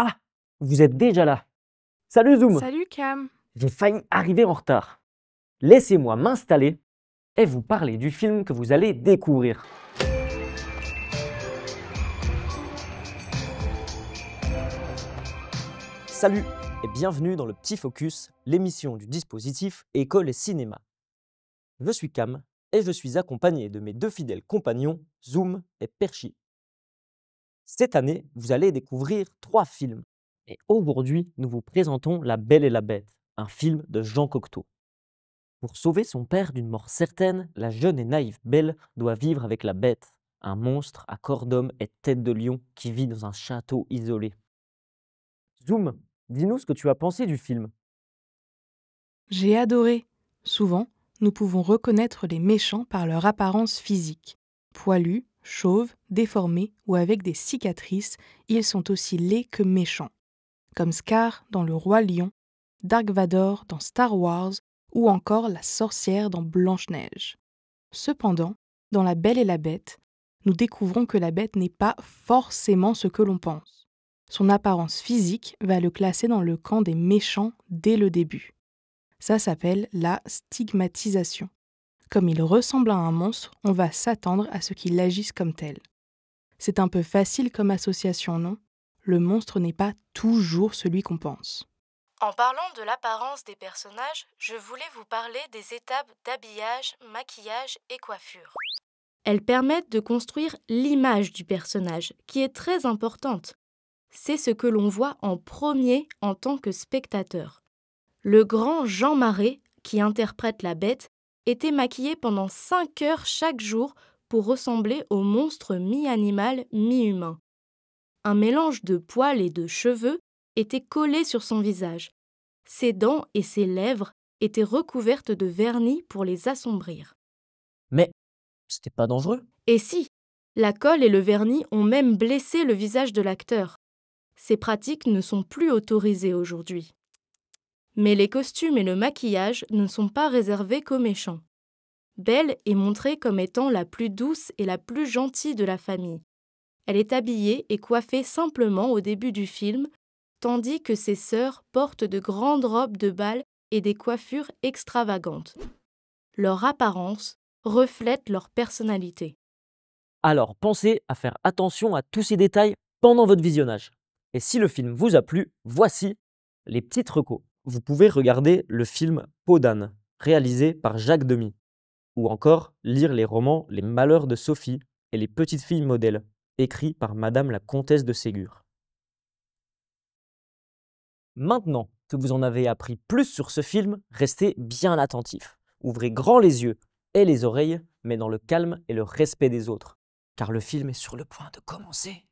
Ah, vous êtes déjà là. Salut Zoom. Salut Cam. J'ai failli arriver en retard. Laissez-moi m'installer et vous parler du film que vous allez découvrir. Salut et bienvenue dans le Petit Focus, l'émission du dispositif École et Cinéma. Je suis Cam et je suis accompagné de mes deux fidèles compagnons, Zoom et Perchi. Cette année, vous allez découvrir 3 films. Et aujourd'hui, nous vous présentons La Belle et la Bête, un film de Jean Cocteau. Pour sauver son père d'une mort certaine, la jeune et naïve Belle doit vivre avec la Bête, un monstre à corps d'homme et tête de lion qui vit dans un château isolé. Zoom, dis-nous ce que tu as pensé du film. J'ai adoré. Souvent, nous pouvons reconnaître les méchants par leur apparence physique. Poilus, chauves, déformés ou avec des cicatrices, ils sont aussi laids que méchants. Comme Scar dans Le Roi Lion, Dark Vador dans Star Wars ou encore la sorcière dans Blanche-Neige. Cependant, dans La Belle et la Bête, nous découvrons que la bête n'est pas forcément ce que l'on pense. Son apparence physique va le classer dans le camp des méchants dès le début. Ça s'appelle la stigmatisation. Comme il ressemble à un monstre, on va s'attendre à ce qu'il agisse comme tel. C'est un peu facile comme association, non ? Le monstre n'est pas toujours celui qu'on pense. En parlant de l'apparence des personnages, je voulais vous parler des étapes d'habillage, maquillage et coiffure. Elles permettent de construire l'image du personnage, qui est très importante. C'est ce que l'on voit en premier en tant que spectateur. Le grand Jean Marais, qui interprète la bête, était maquillé pendant 5 heures chaque jour pour ressembler au monstre mi-animal, mi-humain. Un mélange de poils et de cheveux était collé sur son visage. Ses dents et ses lèvres étaient recouvertes de vernis pour les assombrir. Mais c'était pas dangereux? Et si, la colle et le vernis ont même blessé le visage de l'acteur. Ces pratiques ne sont plus autorisées aujourd'hui. Mais les costumes et le maquillage ne sont pas réservés qu'aux méchants. Belle est montrée comme étant la plus douce et la plus gentille de la famille. Elle est habillée et coiffée simplement au début du film, tandis que ses sœurs portent de grandes robes de bal et des coiffures extravagantes. Leur apparence reflète leur personnalité. Alors pensez à faire attention à tous ces détails pendant votre visionnage. Et si le film vous a plu, voici les petites recos. Vous pouvez regarder le film Peau d'âne, réalisé par Jacques Demy, ou encore lire les romans Les Malheurs de Sophie et Les Petites Filles Modèles, écrits par Madame la Comtesse de Ségur. Maintenant que vous en avez appris plus sur ce film, restez bien attentifs. Ouvrez grand les yeux et les oreilles, mais dans le calme et le respect des autres, car le film est sur le point de commencer.